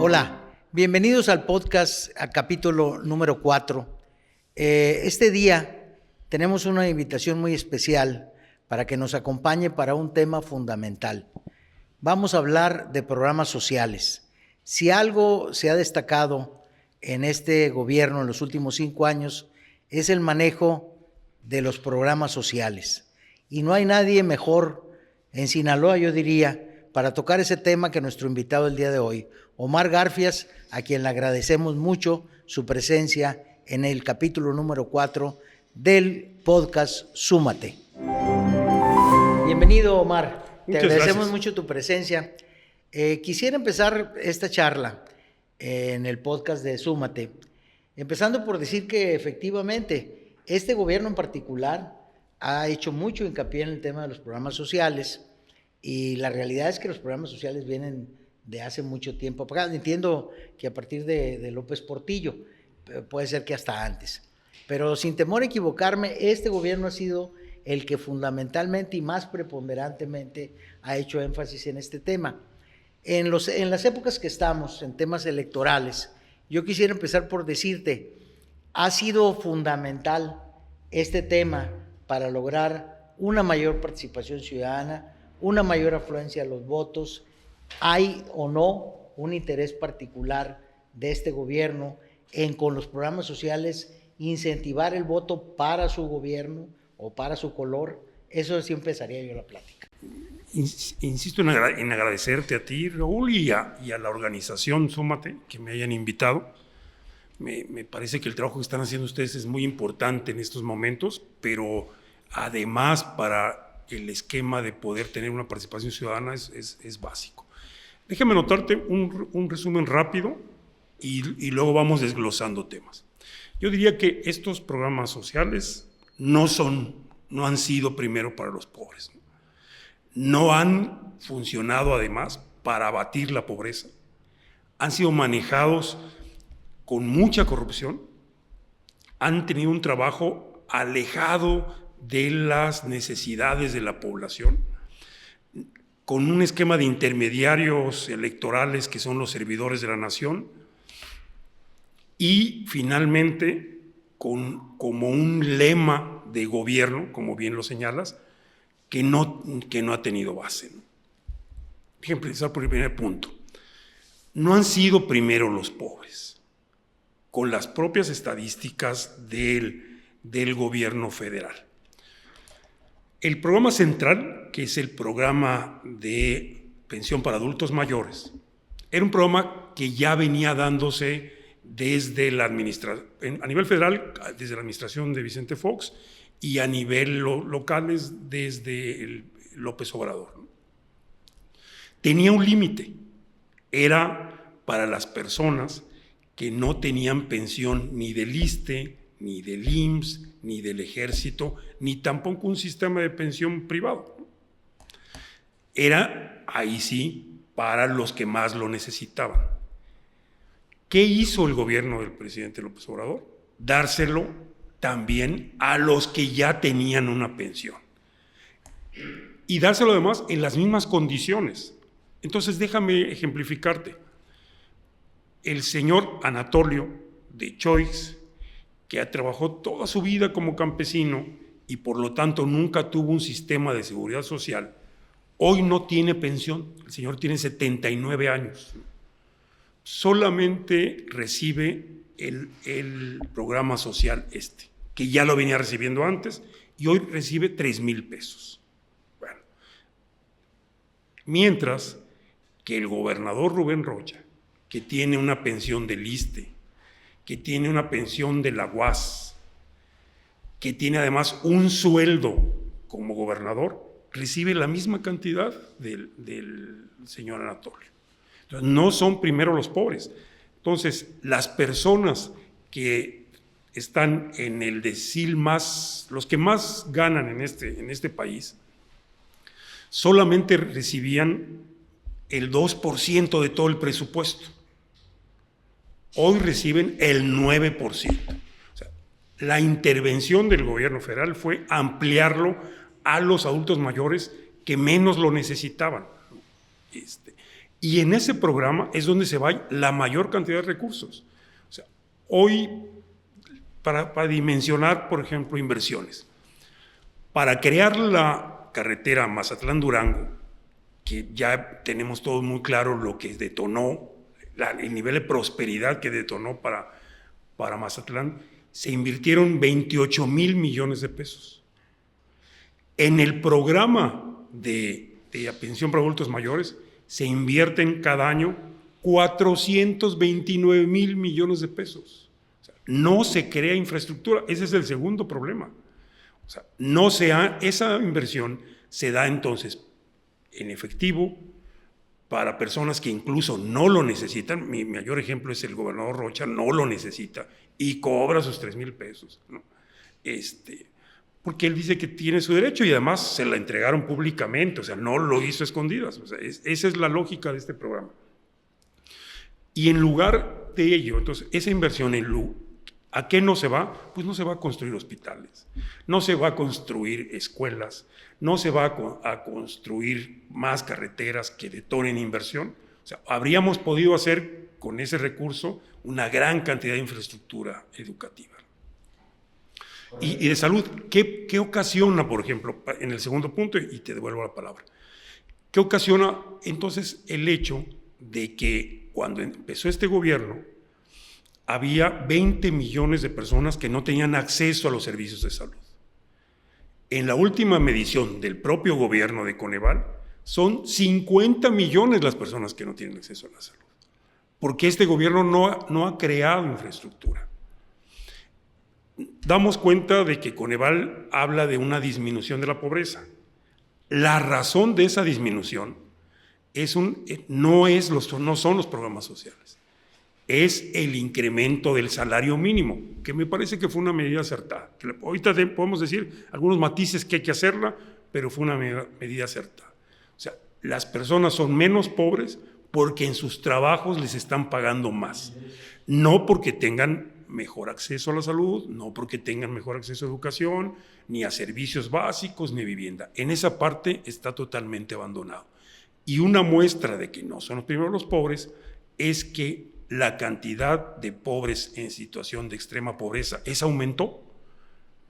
Hola, bienvenidos al podcast, a capítulo número 4. Este día tenemos una invitación muy especial para que nos acompañe para un tema fundamental. Vamos a hablar de programas sociales. Si algo se ha destacado en este gobierno en los últimos 5 años es el manejo de los programas sociales. Y no hay nadie mejor en Sinaloa, yo diría, para tocar ese tema que nuestro invitado el día de hoy, Omar Garfias, a quien le agradecemos mucho su presencia en el capítulo número 4 del podcast Súmate. Bienvenido, Omar. Te agradecemos mucho tu presencia. Quisiera empezar esta charla en el podcast de Súmate, empezando por decir que efectivamente este gobierno en particular ha hecho mucho hincapié en el tema de los programas sociales, y la realidad es que los programas sociales vienen de hace mucho tiempo para acá. Entiendo que a partir de López Portillo, puede ser que hasta antes, pero sin temor a equivocarme, este gobierno ha sido el que fundamentalmente y más preponderantemente ha hecho énfasis en este tema. En las épocas que estamos, en temas electorales, yo quisiera empezar por decirte, ha sido fundamental este tema para lograr una mayor participación ciudadana, una mayor afluencia a los votos. ¿Hay o no un interés particular de este gobierno en, con los programas sociales, incentivar el voto para su gobierno o para su color? Eso sí empezaría yo la plática. Insisto en agradecerte a ti, Raúl, y a la organización Súmate, que me hayan invitado. Me parece que el trabajo que están haciendo ustedes es muy importante en estos momentos, pero además para el esquema de poder tener una participación ciudadana es básico. Déjame notarte un resumen rápido y luego vamos desglosando temas. Yo diría que estos programas sociales no han sido primero para los pobres. No han funcionado además para abatir la pobreza. Han sido manejados con mucha corrupción. Han tenido un trabajo alejado de las necesidades de la población, con un esquema de intermediarios electorales que son los servidores de la nación, y finalmente como un lema de gobierno, como bien lo señalas, que no ha tenido base. Déjenme empezar por el primer punto. No han sido primero los pobres. Con las propias estadísticas del gobierno federal. El programa central, que es el programa de pensión para adultos mayores, era un programa que ya venía dándose desde a nivel federal, desde la administración de Vicente Fox, y a nivel locales desde el López Obrador. Tenía un límite, era para las personas que no tenían pensión ni del ISSSTE, ni del IMSS, ni del Ejército, ni tampoco un sistema de pensión privado. Era, ahí sí, para los que más lo necesitaban. ¿Qué hizo el gobierno del presidente López Obrador? Dárselo también a los que ya tenían una pensión. Y dárselo además en las mismas condiciones. Entonces déjame ejemplificarte. El señor Anatolio de Choix, que trabajó toda su vida como campesino y por lo tanto nunca tuvo un sistema de seguridad social, hoy no tiene pensión. El señor tiene 79 años. Solamente recibe el programa social que ya lo venía recibiendo antes, y hoy recibe 3,000 pesos. Bueno, mientras que el gobernador Rubén Rocha, que tiene una pensión del ISSSTE, que tiene una pensión de la UAS, que tiene además un sueldo como gobernador, recibe la misma cantidad del señor Anatolio. Entonces, no son primero los pobres. Entonces, las personas que están en el decil más, los que más ganan en este país, solamente recibían el 2% de todo el presupuesto. Hoy reciben el 9%. O sea, la intervención del gobierno federal fue ampliarlo a los adultos mayores que menos lo necesitaban. Y en ese programa es donde se va la mayor cantidad de recursos. O sea, hoy, para dimensionar, por ejemplo, inversiones, para crear la carretera Mazatlán-Durango, que ya tenemos todo muy claro lo que detonó, el nivel de prosperidad que detonó para Mazatlán, se invirtieron 28 mil millones de pesos. En el programa de pensión para adultos mayores se invierten cada año 429 mil millones de pesos. O sea, no se crea infraestructura, ese es el segundo problema. O sea, esa inversión se da entonces en efectivo para personas que incluso no lo necesitan. Mi mayor ejemplo es el gobernador Rocha, no lo necesita y cobra sus 3 mil pesos, ¿no? Porque él dice que tiene su derecho y además se la entregaron públicamente, o sea, no lo hizo a escondidas. O sea, esa es la lógica de este programa. Y en lugar de ello, entonces, esa inversión ¿a qué no se va? Pues no se va a construir hospitales, no se va a construir escuelas, no se va a construir más carreteras que detonen inversión. O sea, habríamos podido hacer con ese recurso una gran cantidad de infraestructura educativa. Y de salud, ¿qué ocasiona, por ejemplo, en el segundo punto, y te devuelvo la palabra, qué ocasiona entonces el hecho de que cuando empezó este gobierno había 20 millones de personas que no tenían acceso a los servicios de salud? En la última medición del propio gobierno de Coneval, son 50 millones las personas que no tienen acceso a la salud, porque este gobierno no ha creado infraestructura. Damos cuenta de que Coneval habla de una disminución de la pobreza. La razón de esa disminución no son los programas sociales, es el incremento del salario mínimo, que me parece que fue una medida acertada. Ahorita podemos decir algunos matices que hay que hacerla, pero fue una medida acertada. O sea, las personas son menos pobres porque en sus trabajos les están pagando más, no porque tengan mejor acceso a la salud, no porque tengan mejor acceso a educación, ni a servicios básicos, ni vivienda. En esa parte está totalmente abandonado. Y una muestra de que no son los primeros los pobres es que la cantidad de pobres en situación de extrema pobreza aumentó,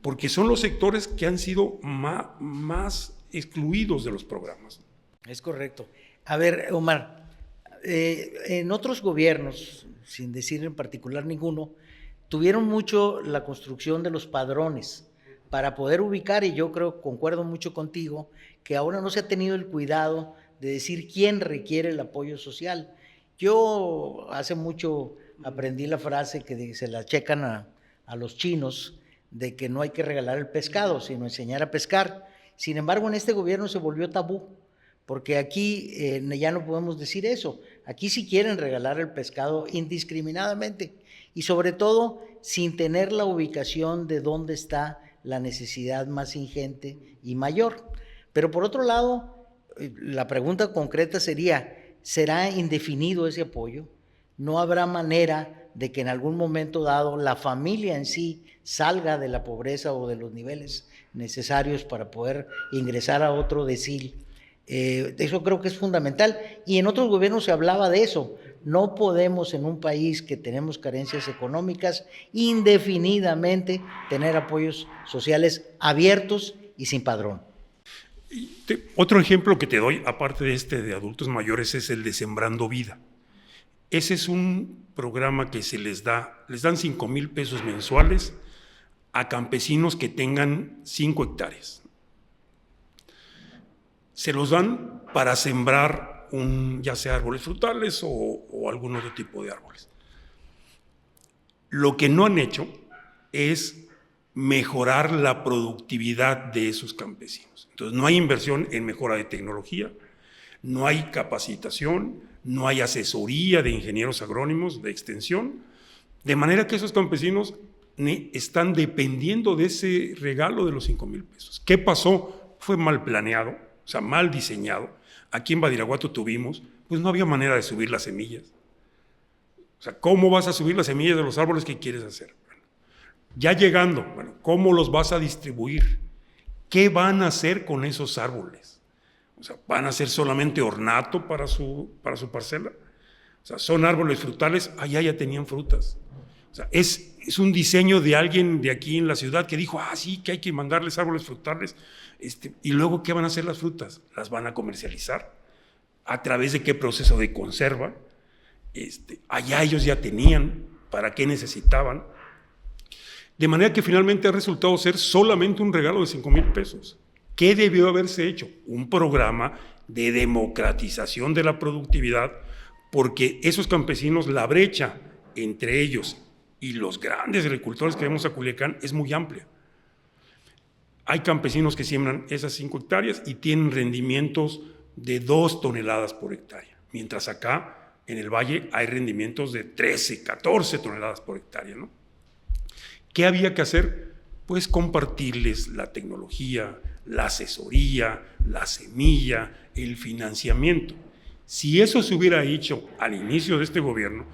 porque son los sectores que han sido más excluidos de los programas. Es correcto. A ver, Omar, en otros gobiernos, sin decir en particular ninguno, tuvieron mucho la construcción de los padrones para poder ubicar, y yo concuerdo mucho contigo, que ahora no se ha tenido el cuidado de decir quién requiere el apoyo social. Yo hace mucho aprendí la frase que se la checan a los chinos, de que no hay que regalar el pescado, sino enseñar a pescar. Sin embargo, en este gobierno se volvió tabú, porque aquí ya no podemos decir eso. Aquí sí quieren regalar el pescado indiscriminadamente y sobre todo sin tener la ubicación de dónde está la necesidad más ingente y mayor. Pero por otro lado, la pregunta concreta sería, ¿será indefinido ese apoyo? ¿No habrá manera de que en algún momento dado la familia en sí salga de la pobreza o de los niveles necesarios para poder ingresar a otro decil? Eso creo que es fundamental, y en otros gobiernos se hablaba de eso. No podemos en un país que tenemos carencias económicas indefinidamente tener apoyos sociales abiertos y sin padrón. Otro ejemplo que te doy, aparte de de adultos mayores, es el de Sembrando Vida. Ese es un programa que les dan 5 mil pesos mensuales a campesinos que tengan 5 hectáreas. Se los dan para sembrar ya sea árboles frutales o algún otro tipo de árboles. Lo que no han hecho es mejorar la productividad de esos campesinos. Entonces no hay inversión en mejora de tecnología, no hay capacitación, no hay asesoría de ingenieros agrónomos de extensión, de manera que esos campesinos están dependiendo de ese regalo de los 5 mil pesos. ¿Qué pasó? Fue mal planeado, o sea, mal diseñado. Aquí en Badiraguato pues no había manera de subir las semillas. O sea, ¿cómo vas a subir las semillas de los árboles que quieres hacer? Bueno, ya llegando, ¿cómo los vas a distribuir? ¿Qué van a hacer con esos árboles? O sea, ¿van a ser solamente ornato para su parcela? O sea, son árboles frutales, allá ya tenían frutas. O sea, es un diseño de alguien de aquí en la ciudad que dijo, sí, que hay que mandarles árboles frutales. Y luego, ¿qué van a hacer las frutas? ¿Las van a comercializar? ¿A través de qué proceso de conserva? Allá ellos ya tenían, ¿para qué necesitaban? De manera que finalmente ha resultado ser solamente un regalo de 5,000 pesos. ¿Qué debió haberse hecho? Un programa de democratización de la productividad, porque esos campesinos, la brecha entre ellos y los grandes agricultores que vemos a Culiacán es muy amplia. Hay campesinos que siembran esas 5 hectáreas y tienen rendimientos de 2 toneladas por hectárea, mientras acá en el valle hay rendimientos de 13, 14 toneladas por hectárea, ¿no? ¿Qué había que hacer? Pues compartirles la tecnología, la asesoría, la semilla, el financiamiento. Si eso se hubiera hecho al inicio de este gobierno,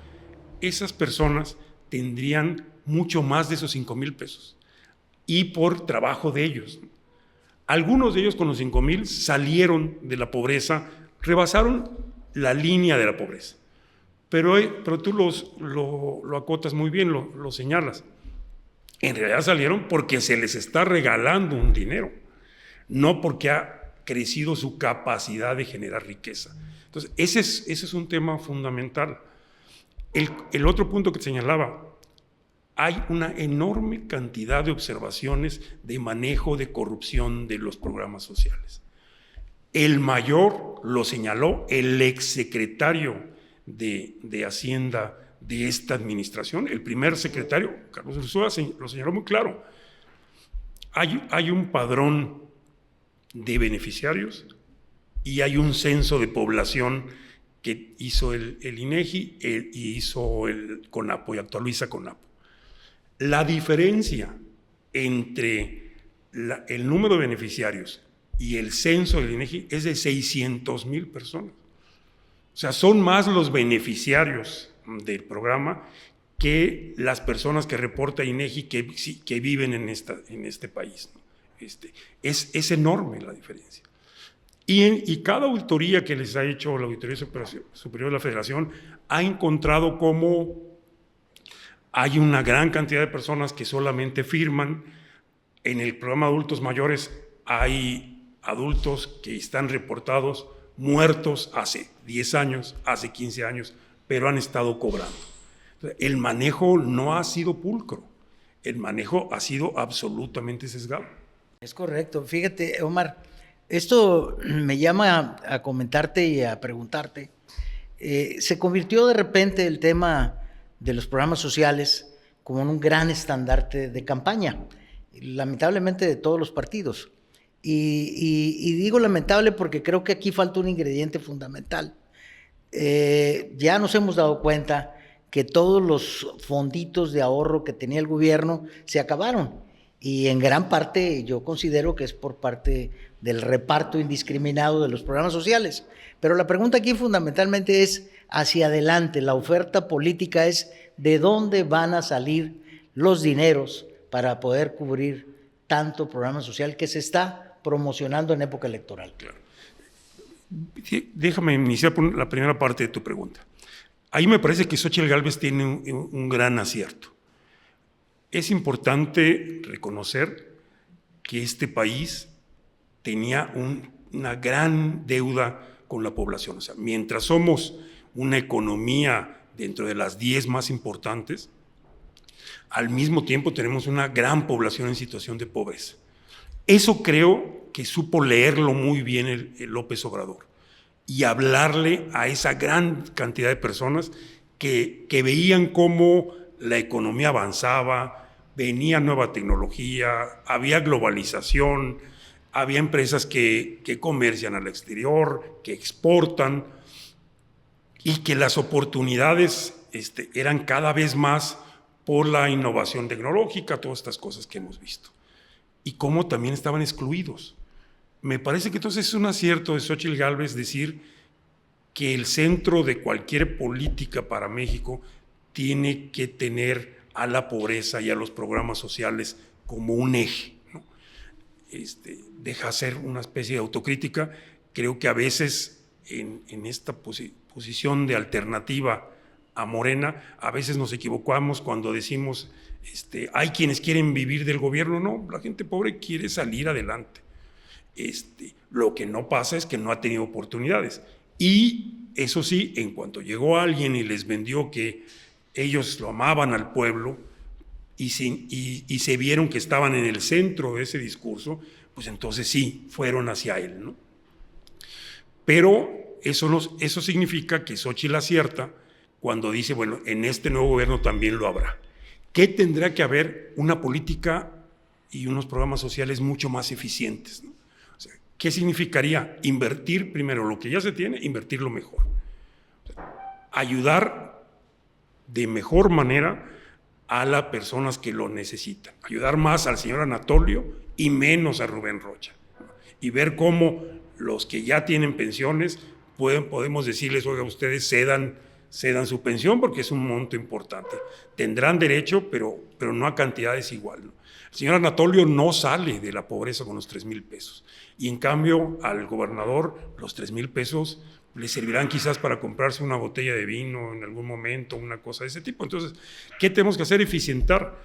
esas personas tendrían mucho más de esos 5,000 pesos y por trabajo de ellos. Algunos de ellos con los 5,000 salieron de la pobreza, rebasaron la línea de la pobreza. Pero tú lo acotas muy bien, lo señalas. En realidad salieron porque se les está regalando un dinero, no porque ha crecido su capacidad de generar riqueza. Entonces, ese es un tema fundamental. El otro punto que señalaba, hay una enorme cantidad de observaciones de manejo de corrupción de los programas sociales. El mayor lo señaló el exsecretario de Hacienda de esta administración, el primer secretario, Carlos Ursúa, lo señaló muy claro. Hay un padrón de beneficiarios y hay un censo de población que hizo el INEGI y hizo el CONAPO y actualiza CONAPO. La diferencia entre el número de beneficiarios y el censo del INEGI es de 600,000 personas. O sea, son más los beneficiarios del programa que las personas que reporta INEGI que viven en este país, ¿no? Es enorme la diferencia. Y cada auditoría que les ha hecho la Auditoría Superior de la Federación ha encontrado cómo hay una gran cantidad de personas que solamente firman. En el programa de adultos mayores hay adultos que están reportados muertos hace 10 años, hace 15 años, pero han estado cobrando. El manejo no ha sido pulcro, el manejo ha sido absolutamente sesgado. Es correcto. Fíjate, Omar, esto me llama a comentarte y a preguntarte. Se convirtió de repente el tema de los programas sociales como en un gran estandarte de campaña, lamentablemente de todos los partidos. Y digo lamentable porque creo que aquí falta un ingrediente fundamental. Ya nos hemos dado cuenta que todos los fonditos de ahorro que tenía el gobierno se acabaron. Y en gran parte yo considero que es por parte del reparto indiscriminado de los programas sociales. Pero la pregunta aquí fundamentalmente es hacia adelante. La oferta política es de dónde van a salir los dineros para poder cubrir tanto programa social que se está promocionando en época electoral. Claro. Déjame iniciar por la primera parte de tu pregunta. Ahí me parece que Xóchitl Gálvez tiene un gran acierto. Es importante reconocer que este país tenía una gran deuda con la población. O sea, mientras somos una economía dentro de las 10 más importantes, al mismo tiempo tenemos una gran población en situación de pobreza. Eso creo que supo leerlo muy bien el López Obrador y hablarle a esa gran cantidad de personas que veían cómo la economía avanzaba, venía nueva tecnología, había globalización, había empresas que comercian al exterior, que exportan, y que las oportunidades eran cada vez más por la innovación tecnológica, todas estas cosas que hemos visto. Y cómo también estaban excluidos. Me parece que entonces es un acierto de Xóchitl Gálvez decir que el centro de cualquier política para México tiene que tener a la pobreza y a los programas sociales como un eje, ¿no? Deja hacer una especie de autocrítica creo que a veces en esta posición de alternativa a Morena, a veces nos equivocamos cuando decimos, hay quienes quieren vivir del gobierno. No, la gente pobre quiere salir adelante. Lo que no pasa es que no ha tenido oportunidades. Y eso sí, en cuanto llegó alguien y les vendió que ellos lo amaban al pueblo y se vieron que estaban en el centro de ese discurso, pues entonces sí, fueron hacia él, ¿no? Pero eso significa que Xóchitl acierta cuando dice, bueno, en este nuevo gobierno también lo habrá. ¿Qué tendrá que haber? Una política y unos programas sociales mucho más eficientes, ¿no? O sea, ¿qué significaría? Invertir primero lo que ya se tiene, invertirlo mejor. O sea, ayudar de mejor manera a las personas que lo necesitan. Ayudar más al señor Anatolio y menos a Rubén Rocha. Y ver cómo los que ya tienen pensiones, podemos decirles, oiga, ustedes cedan su pensión porque es un monto importante. Tendrán derecho, pero no a cantidades igual, ¿no? El señor Anatolio no sale de la pobreza con los 3,000 pesos. Y en cambio, al gobernador, los 3,000 pesos le servirán quizás para comprarse una botella de vino en algún momento, una cosa de ese tipo. Entonces, ¿qué tenemos que hacer? Eficientar,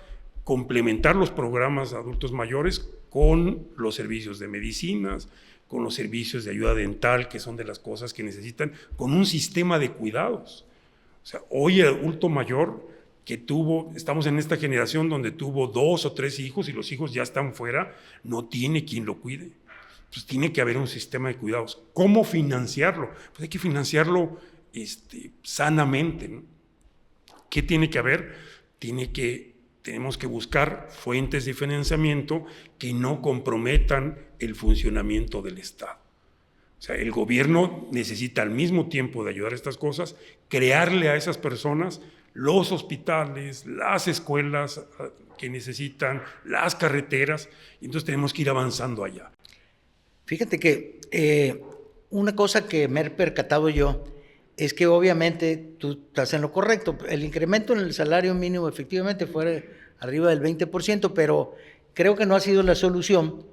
complementar los programas de adultos mayores con los servicios de medicinas, con los servicios de ayuda dental, que son de las cosas que necesitan, con un sistema de cuidados. O sea, hoy el adulto mayor estamos en esta generación donde tuvo 2 o 3 hijos y los hijos ya están fuera, no tiene quien lo cuide. Pues tiene que haber un sistema de cuidados. ¿Cómo financiarlo? Pues hay que financiarlo sanamente, ¿no? ¿Qué tiene que haber? Tenemos que buscar fuentes de financiamiento que no comprometan el funcionamiento del Estado. O sea, el gobierno necesita al mismo tiempo de ayudar a estas cosas, crearle a esas personas los hospitales, las escuelas que necesitan, las carreteras, y entonces tenemos que ir avanzando allá. Fíjate que una cosa que me he percatado yo es que obviamente tú estás en lo correcto. El incremento en el salario mínimo efectivamente fue arriba del 20%, pero creo que no ha sido la solución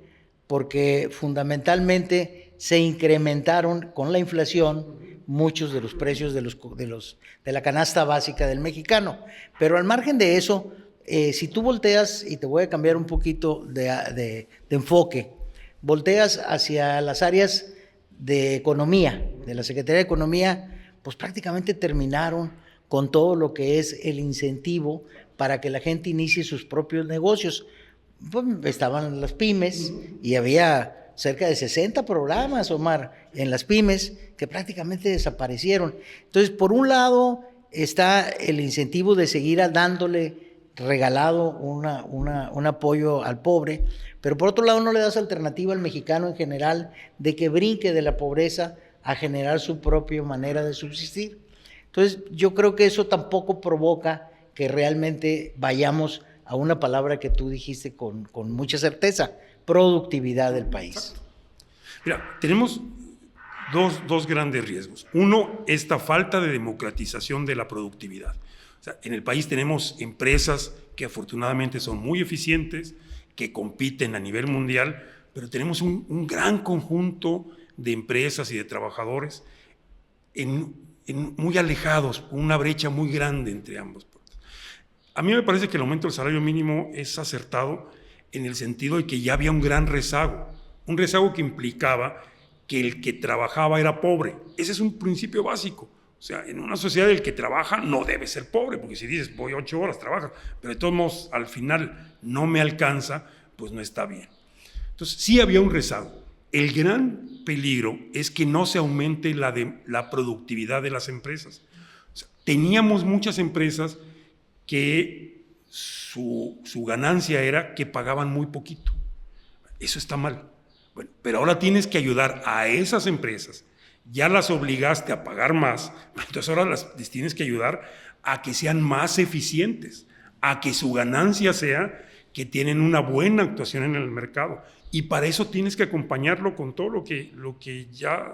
porque fundamentalmente se incrementaron con la inflación muchos de los precios de la canasta básica del mexicano. Pero al margen de eso, si tú volteas, y te voy a cambiar un poquito de enfoque, volteas hacia las áreas de economía, de la Secretaría de Economía, pues prácticamente terminaron con todo lo que es el incentivo para que la gente inicie sus propios negocios. Pues estaban las pymes y había cerca de 60 programas, Omar, en las pymes que prácticamente desaparecieron. Entonces, por un lado está el incentivo de seguir dándole regalado un apoyo al pobre, pero por otro lado no le das alternativa al mexicano en general de que brinque de la pobreza a generar su propia manera de subsistir. Entonces yo creo que eso tampoco provoca que realmente vayamos a una palabra que tú dijiste con mucha certeza, productividad del país. Exacto. Mira, tenemos dos grandes riesgos. Uno, esta falta de democratización de la productividad. O sea, en el país tenemos empresas que afortunadamente son muy eficientes, que compiten a nivel mundial, pero tenemos un gran conjunto de empresas y de trabajadores muy alejados, con una brecha muy grande entre ambos. A mí me parece que el aumento del salario mínimo es acertado en el sentido de que ya había un gran rezago que implicaba que el que trabajaba era pobre. Ese es un principio básico. O sea, en una sociedad el que trabaja no debe ser pobre, porque si dices, voy 8 horas, trabajas, pero de todos modos al final no me alcanza, pues no está bien. Entonces sí había un rezago. El gran peligro es que no se aumente la productividad de las empresas. O sea, teníamos muchas empresas que su ganancia era que pagaban muy poquito. Eso está mal. Bueno, pero ahora tienes que ayudar a esas empresas. Ya las obligaste a pagar más, entonces ahora les tienes que ayudar a que sean más eficientes, a que su ganancia sea que tienen una buena actuación en el mercado. Y para eso tienes que acompañarlo con todo lo que ya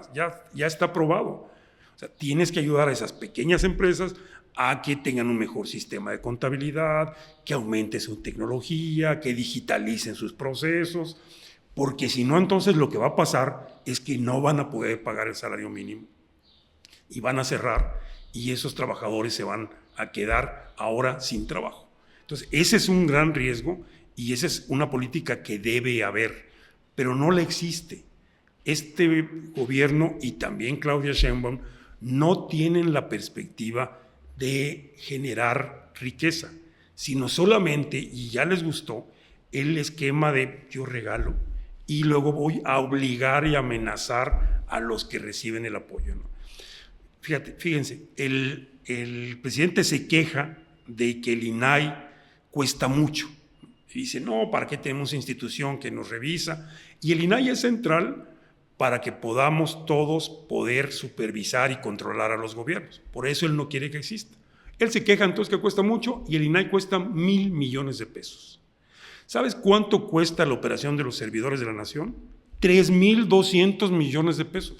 está probado. O sea, tienes que ayudar a esas pequeñas empresas a que tengan un mejor sistema de contabilidad, que aumente su tecnología, que digitalicen sus procesos, porque si no, entonces lo que va a pasar es que no van a poder pagar el salario mínimo y van a cerrar y esos trabajadores se van a quedar ahora sin trabajo. Entonces, ese es un gran riesgo y esa es una política que debe haber, pero no la existe. Este gobierno y también Claudia Sheinbaum no tienen la perspectiva de generar riqueza, sino solamente, y ya les gustó, el esquema de yo regalo y luego voy a obligar y amenazar a los que reciben el apoyo, ¿no? Fíjense, el presidente se queja de que el INAI cuesta mucho. Y dice, no, ¿para qué tenemos una institución que nos revisa? Y el INAI es central para que podamos todos poder supervisar y controlar a los gobiernos. Por eso él no quiere que exista. Él se queja entonces que cuesta mucho y el INAI cuesta 1,000 millones de pesos. ¿Sabes cuánto cuesta la operación de los servidores de la nación? 3,200 millones de pesos.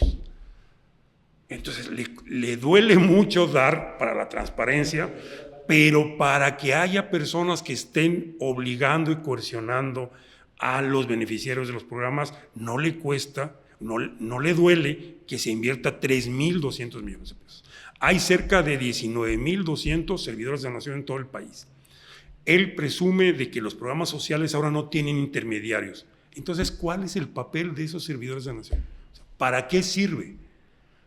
Entonces le duele mucho dar para la transparencia, pero para que haya personas que estén obligando y coercionando a los beneficiarios de los programas, no le cuesta, no le duele que se invierta 3,200 millones de pesos. Hay cerca de 19,200 servidores de la nación en todo el país. Él presume de que los programas sociales ahora no tienen intermediarios. Entonces, ¿cuál es el papel de esos servidores de la nación? ¿Para qué sirve?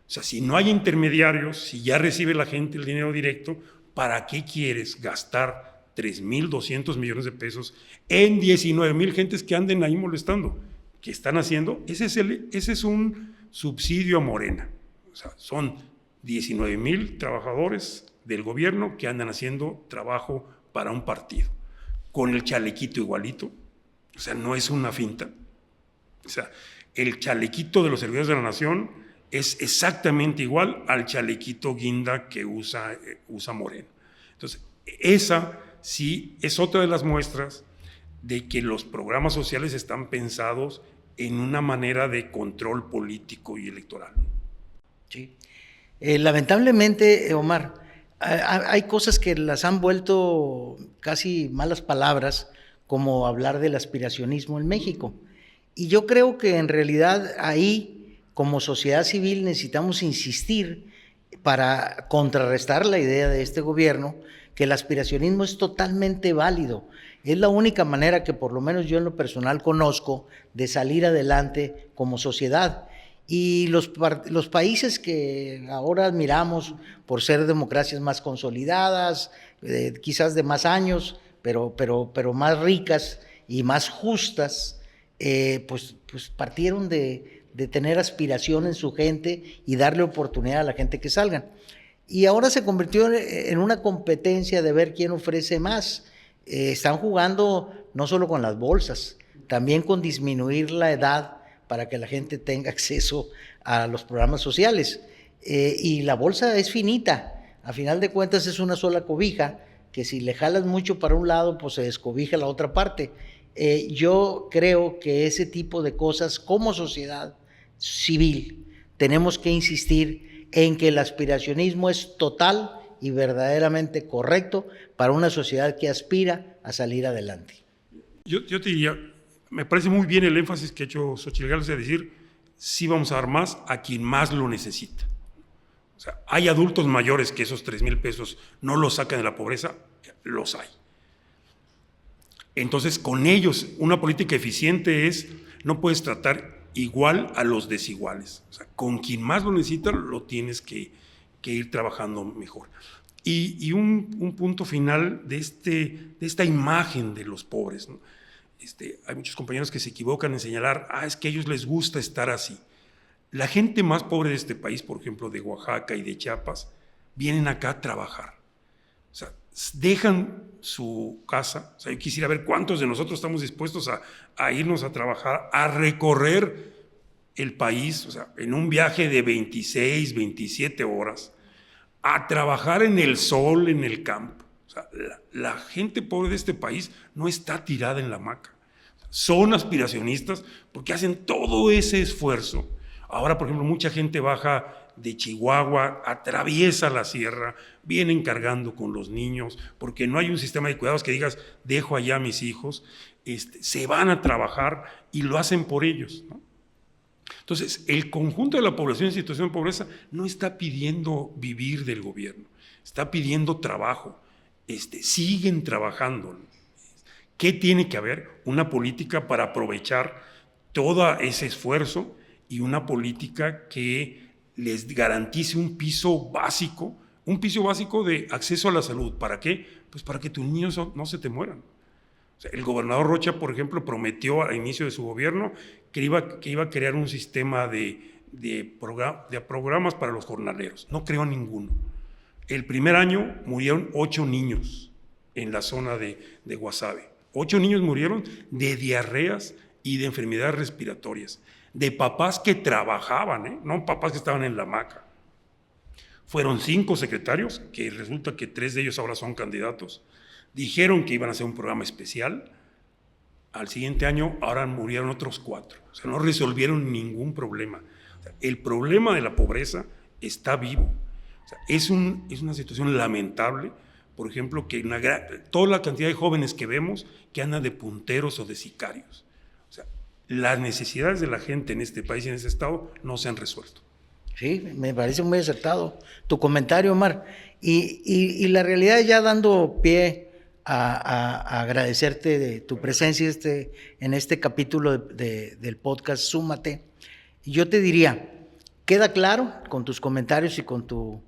O sea, si no hay intermediarios, si ya recibe la gente el dinero directo, ¿para qué quieres gastar 3,200 millones de pesos en 19,000 gentes que anden ahí molestando? ¿Qué están haciendo? Ese es un subsidio a Morena. O sea, son 19,000 trabajadores del gobierno que andan haciendo trabajo para un partido, con el chalequito igualito. O sea, no es una finta. O sea, el chalequito de los servidores de la nación es exactamente igual al chalequito guinda que usa Moreno. Entonces, esa sí es otra de las muestras de que los programas sociales están pensados en una manera de control político y electoral. Sí. Lamentablemente, Omar, hay cosas que las han vuelto casi malas palabras, como hablar del aspiracionismo en México. Y yo creo que en realidad ahí, como sociedad civil, necesitamos insistir para contrarrestar la idea de este gobierno que el aspiracionismo es totalmente válido. Es la única manera que por lo menos yo en lo personal conozco de salir adelante como sociedad. Y los países que ahora admiramos por ser democracias más consolidadas, quizás de más años, pero más ricas y más justas, pues partieron de tener aspiración en su gente y darle oportunidad a la gente que salgan. Y ahora se convirtió en una competencia de ver quién ofrece más. Están jugando no solo con las bolsas, también con disminuir la edad para que la gente tenga acceso a los programas sociales. Y la bolsa es finita, a final de cuentas es una sola cobija, que si le jalas mucho para un lado, pues se descobija la otra parte. Yo creo que ese tipo de cosas como sociedad civil tenemos que insistir en que el aspiracionismo es total y verdaderamente correcto para una sociedad que aspira a salir adelante. Yo te diría, me parece muy bien el énfasis que ha hecho Xochitl Gálvez de decir, sí vamos a dar más a quien más lo necesita. O sea, hay adultos mayores que esos 3,000 pesos no los sacan de la pobreza, los hay. Entonces, con ellos, una política eficiente es, no puedes tratar igual a los desiguales. O sea, con quien más lo necesita, lo tienes que ir trabajando mejor. Y un punto final de esta imagen de los pobres, ¿no? Hay muchos compañeros que se equivocan en señalar, es que a ellos les gusta estar así. La gente más pobre de este país, por ejemplo, de Oaxaca y de Chiapas, vienen acá a trabajar. O sea, dejan su casa. O sea, yo quisiera ver cuántos de nosotros estamos dispuestos a irnos a trabajar, a recorrer el país, o sea, en un viaje de 26, 27 horas, a trabajar en el sol, en el campo. O sea, la gente pobre de este país no está tirada en la hamaca. Son aspiracionistas porque hacen todo ese esfuerzo. Ahora, por ejemplo, mucha gente baja de Chihuahua, atraviesa la sierra, vienen cargando con los niños, porque no hay un sistema de cuidados que digas, dejo allá a mis hijos, se van a trabajar y lo hacen por ellos, ¿no? Entonces, el conjunto de la población en situación de pobreza no está pidiendo vivir del gobierno, está pidiendo trabajo, siguen trabajando. ¿Qué tiene que haber? Una política para aprovechar todo ese esfuerzo y una política que les garantice un piso básico de acceso a la salud. ¿Para qué? Pues para que tus niños no se te mueran. O sea, el gobernador Rocha, por ejemplo, prometió al inicio de su gobierno que iba a crear un sistema de programas para los jornaleros. No creó ninguno. El primer año murieron 8 niños en la zona de Guasave. 8 niños murieron de diarreas y de enfermedades respiratorias, de papás que trabajaban, no papás que estaban en la hamaca. Fueron 5 secretarios, que resulta que 3 de ellos ahora son candidatos. Dijeron que iban a hacer un programa especial. Al siguiente año, ahora murieron otros 4. O sea, no resolvieron ningún problema. O sea, el problema de la pobreza está vivo. O sea, es una situación lamentable. Por ejemplo, que toda la cantidad de jóvenes que vemos que andan de punteros o de sicarios. O sea, las necesidades de la gente en este país y en este estado no se han resuelto. Sí, me parece muy acertado tu comentario, Omar. Y la realidad, ya dando pie a agradecerte de tu presencia en este capítulo del podcast Súmate, yo te diría, queda claro con tus comentarios y con tu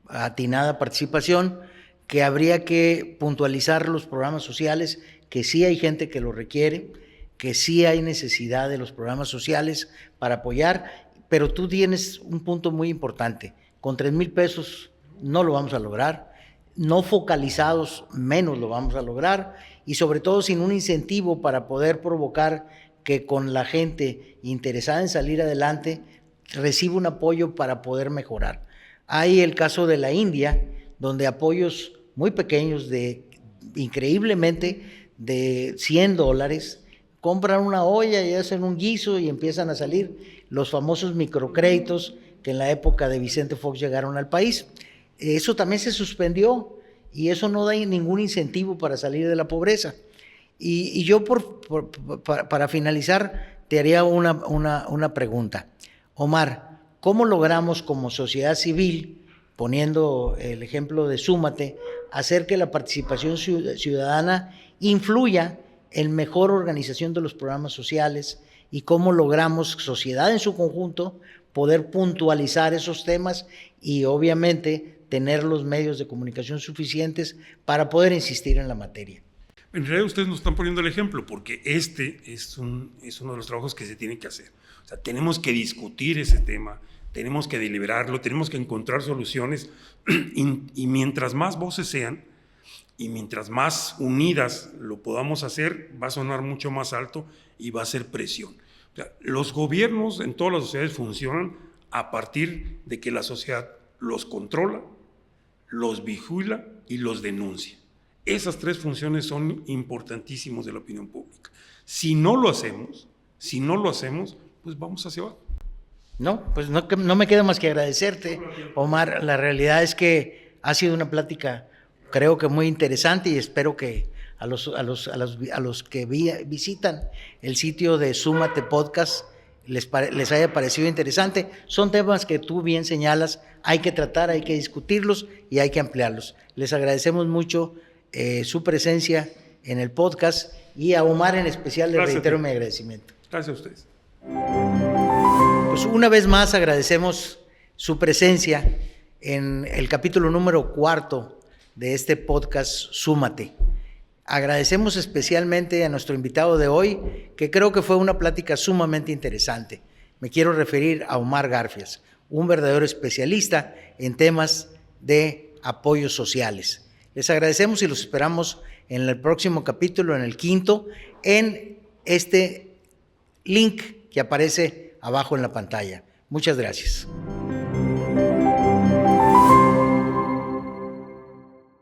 atinada participación que habría que puntualizar los programas sociales, que sí hay gente que lo requiere, que sí hay necesidad de los programas sociales para apoyar, pero tú tienes un punto muy importante. Con 3,000 pesos no lo vamos a lograr, no focalizados menos lo vamos a lograr, y sobre todo sin un incentivo para poder provocar que con la gente interesada en salir adelante reciba un apoyo para poder mejorar. Hay el caso de la India, donde apoyos muy pequeños, increíblemente de $100, compran una olla y hacen un guiso y empiezan a salir los famosos microcréditos que en la época de Vicente Fox llegaron al país. Eso también se suspendió y eso no da ningún incentivo para salir de la pobreza. Y yo para finalizar te haría una pregunta. Omar, ¿cómo logramos como sociedad civil, poniendo el ejemplo de Súmate, hacer que la participación ciudadana influya en mejor organización de los programas sociales, y cómo logramos, sociedad en su conjunto, poder puntualizar esos temas y obviamente tener los medios de comunicación suficientes para poder insistir en la materia? En realidad ustedes nos están poniendo el ejemplo, porque este es uno de los trabajos que se tiene que hacer. O sea, tenemos que discutir ese tema, tenemos que deliberarlo, tenemos que encontrar soluciones y mientras más voces sean y mientras más unidas lo podamos hacer, va a sonar mucho más alto y va a ser presión. O sea, los gobiernos en todas las sociedades funcionan a partir de que la sociedad los controla, los vigila y los denuncia. Esas 3 funciones son importantísimas de la opinión pública. Si no lo hacemos, pues vamos hacia abajo. No, pues no me queda más que agradecerte, Omar. La realidad es que ha sido una plática, creo que muy interesante, y espero que a los que visitan el sitio de Súmate Podcast les haya parecido interesante. Son temas que tú bien señalas, hay que tratar, hay que discutirlos y hay que ampliarlos. Les agradecemos mucho su presencia en el podcast, y a Omar en especial le reitero mi agradecimiento. Gracias a ustedes. Pues una vez más agradecemos su presencia en el capítulo número 4 de este podcast Súmate. Agradecemos especialmente a nuestro invitado de hoy, que creo que fue una plática sumamente interesante. Me quiero referir a Omar Garfias, un verdadero especialista en temas de apoyos sociales. Les agradecemos y los esperamos en el próximo capítulo, en el 5º, en este link que aparece abajo en la pantalla. Muchas gracias.